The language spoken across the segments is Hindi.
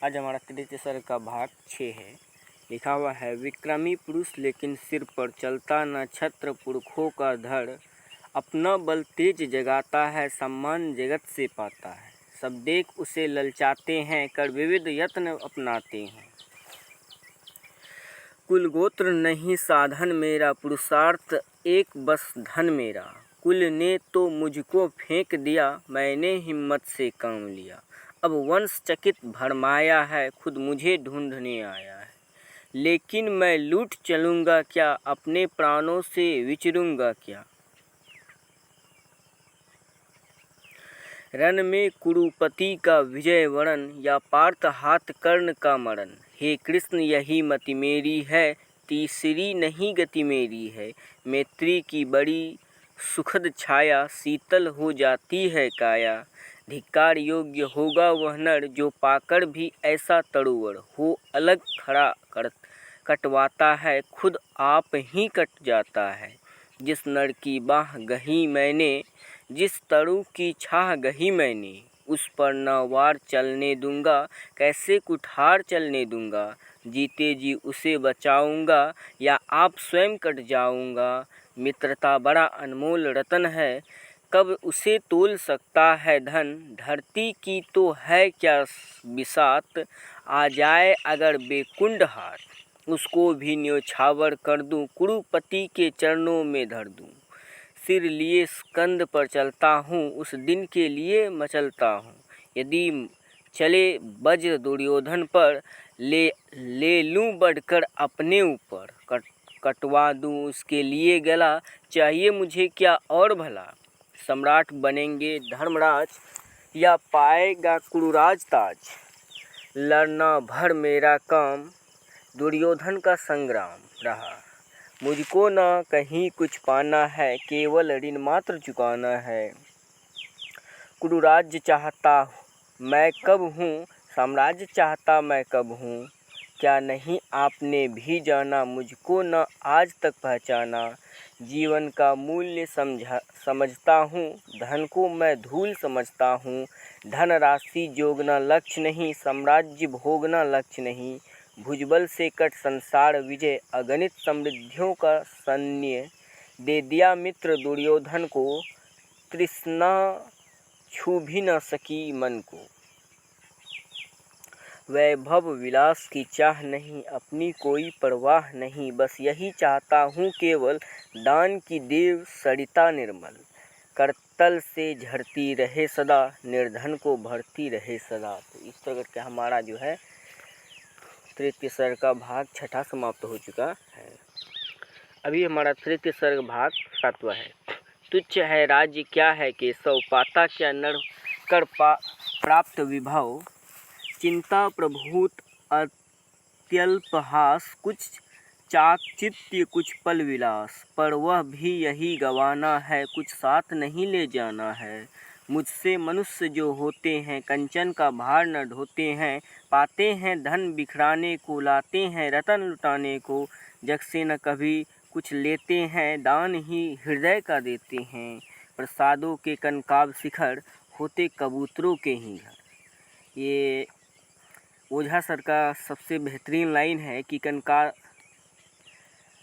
आज हमारा तृतीय सर्ग का भाग 6 है। लिखा हुआ है, विक्रमी पुरुष लेकिन सिर पर चलता न छत्र पुरखों का धड़, अपना बल तेज जगाता है सम्मान जगत से पाता है। सब देख उसे ललचाते हैं कर विविध यत्न अपनाते हैं। कुल गोत्र नहीं साधन मेरा, पुरुषार्थ एक बस धन मेरा। कुल ने तो मुझको फेंक दिया, मैंने हिम्मत से काम लिया। अब वंश चकित भरमाया है, खुद मुझे ढूंढने आया है। लेकिन मैं लूट चलूँगा क्या, अपने प्राणों से विचरूँगा क्या। रण में कुरुपति का विजय वरण, या पार्थ हाथ कर्ण का मरण। हे कृष्ण यही मति मेरी है, तीसरी नहीं गति मेरी है। मैत्री की बड़ी सुखद छाया, शीतल हो जाती है काया। धिक्कार योग्य होगा वह नर, जो पाकर भी ऐसा तरुवर हो। अलग खड़ा कटवाता है, खुद आप ही कट जाता है। जिस नर की बाह गही मैंने, जिस तरु की छाह गही मैंने, उस पर न वार चलने दूंगा, कैसे कुठार चलने दूंगा। जीते जी उसे बचाऊंगा, या आप स्वयं कट जाऊंगा। मित्रता बड़ा अनमोल रतन है, कब उसे तोल सकता है धन। धरती की तो है क्या बिसात, आ जाए अगर बेकुंड हाथ, उसको भी न्योछावर कर दूं, कुरुपति के चरणों में धर दूं। सिर लिए स्कंद पर चलता हूँ, उस दिन के लिए मचलता हूँ। यदि चले वज्र दुर्योधन पर, ले लूँ बढ़कर अपने ऊपर। कटवा दूँ उसके लिए गला, चाहिए मुझे क्या और भला। सम्राट बनेंगे धर्मराज, या पाएगा कुरुराज ताज। लड़ना भर मेरा काम, दुर्योधन का संग्राम रहा। मुझको न कहीं कुछ पाना है, केवल ऋण मात्र चुकाना है। कुरुराज्य चाहता मैं कब हूँ, साम्राज्य चाहता मैं कब हूँ। क्या नहीं आपने भी जाना, मुझको न आज तक पहचाना। जीवन का मूल्य समझता हूँ, धन को मैं धूल समझता हूँ। धन राशि जोगना लक्ष्य नहीं, साम्राज्य भोगना लक्ष्य नहीं। भुजबल से कट संसार विजय, अगणित समृद्धियों का सैन्य। दे दिया मित्र दुर्योधन को, तृष्णा छू भी न सकी मन को। वैभव विलास की चाह नहीं, अपनी कोई परवाह नहीं। बस यही चाहता हूँ केवल, दान की देव सरिता निर्मल। करतल से झरती रहे सदा, निर्धन को भरती रहे सदा। तो इस तरह करके हमारा जो है तृतीय सर्ग का भाग 6 समाप्त हो चुका है। अभी हमारा तृतीय सर्ग भाग 7वां है। तुच्छ है राज्य क्या है केशव, पाता क्या नर कर प्राप्त विभव। चिंता प्रभूत अत्यल्पहास, कुछ चाकचित्य कुछ पल विलास। पर वह भी यही गवाना है, कुछ साथ नहीं ले जाना है। मुझसे मनुष्य जो होते हैं, कंचन का भार न ढोते हैं। पाते हैं धन बिखराने को, लाते हैं रतन लुटाने को। जग से न कभी कुछ लेते हैं, दान ही हृदय का देते हैं। प्रसादों के कनकाब शिखर, होते कबूतरों के ही घर। ये ओझा सर का सबसे बेहतरीन लाइन है कि कनका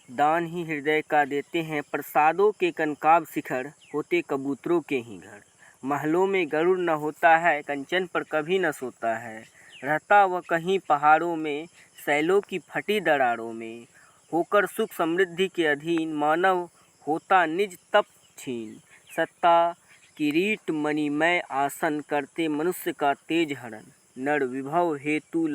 दान ही हृदय का देते हैं, प्रसादों के कनकाब शिखर, होते कबूतरों के ही घर। महलों में गरुड़ न होता है, कंचन पर कभी न सोता है। रहता वह कहीं पहाड़ों में, सैलों की फटी दरारों में। होकर सुख समृद्धि के अधीन, मानव होता निज तप छीन। सत्ता किरीट मणिमय आसन, करते मनुष्य का तेज हरण। नर विभव हेतु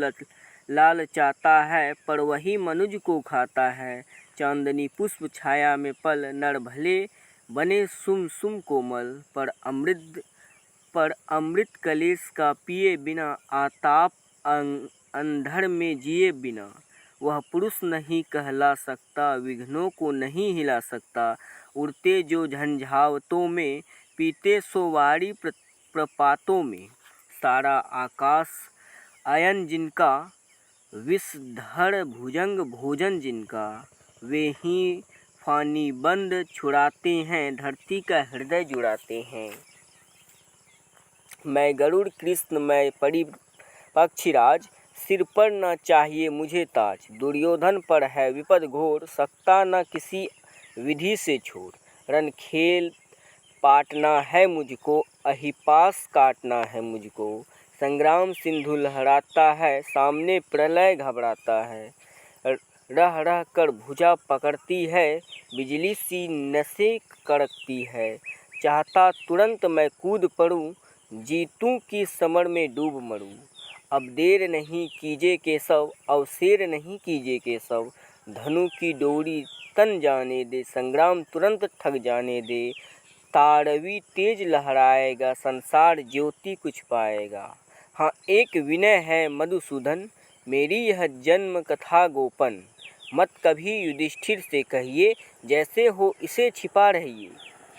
लाल चाहता है, पर वही मनुज को खाता है। चांदनी पुष्प छाया में पल, नर भले बने सुम सुम कोमल। पर अमृत कलेश का पिए बिना, आताप अंधर में जिए बिना। वह पुरुष नहीं कहला सकता, विघ्नों को नहीं हिला सकता। उड़ते जो झंझावतों में, पीते सो वारी प्रपातों में। सारा आकाश अयन जिनका, विषधर भुजंग भोजन जिनका। वे ही फानी बंद छुड़ाते हैं, धरती का हृदय जुड़ाते हैं। मैं गरुड़ कृष्ण मैं पक्षीराज, सिर पर न चाहिए मुझे ताज, दुर्योधन पर है विपद घोर, सकता न किसी विधि से छोड़। रन खेल पाटना है मुझको, अहिपास काटना है मुझको, संग्राम सिंधु लहराता है, सामने प्रलय घबराता है। रह रह कर भुजा पकड़ती है, बिजली सी नसें कड़कती है, चाहता तुरंत मैं कूद पड़ूं, जीतूं की समर में डूब मरूं। अब देर नहीं कीजिए केशव, अवसेर नहीं कीजिए केशव, धनु की डोरी तन जाने दे, संग्राम तुरंत थक जाने दे। ताड़वी तेज लहराएगा, संसार ज्योति कुछ पाएगा। हाँ एक विनय है मधुसूदन, मेरी यह जन्म कथा गोपन, मत कभी युधिष्ठिर से कहिए, जैसे हो इसे छिपा रहिए।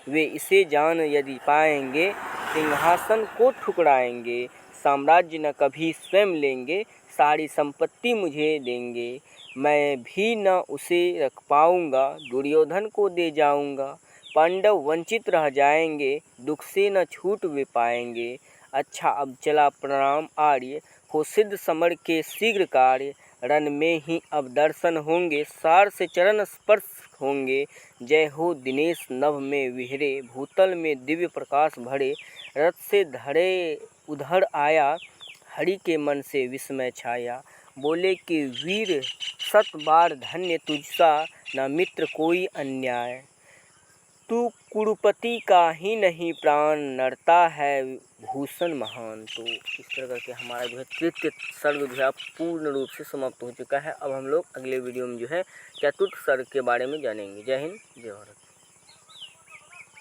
वे इसे जान यदि पाएंगे, सिंहासन को ठुकराएंगे, साम्राज्य न कभी स्वयं लेंगे, सारी संपत्ति मुझे देंगे। मैं भी न उसे रख पाऊंगा, दुर्योधन को दे जाऊंगा, पांडव वंचित रह जाएंगे, दुख से न छूट वे पाएंगे। अच्छा अब चला प्रणाम आर्य, हो सिद्ध समर के शीघ्र कार्य, रण में ही अब दर्शन होंगे, सार से चरण स्पर्श होंगे। जय हो दिनेश नभ में विहरे, भूतल में दिव्य प्रकाश भरे, रथ से धरे उधर आया, हरि के मन से विस्मय छाया। बोले कि वीर सत बार धन्य तुझसा, न मित्र कोई अन्याय, तू कुरुपति का ही नहीं प्राण, नरता है भूषण महान। तो इस तरह करके हमारा जो है तृतीय सर्ग जो है पूर्ण रूप से समाप्त हो चुका है। अब हम लोग अगले वीडियो में जो है चतुर्थ सर्ग के बारे में जानेंगे। जय हिंद, जय भारत।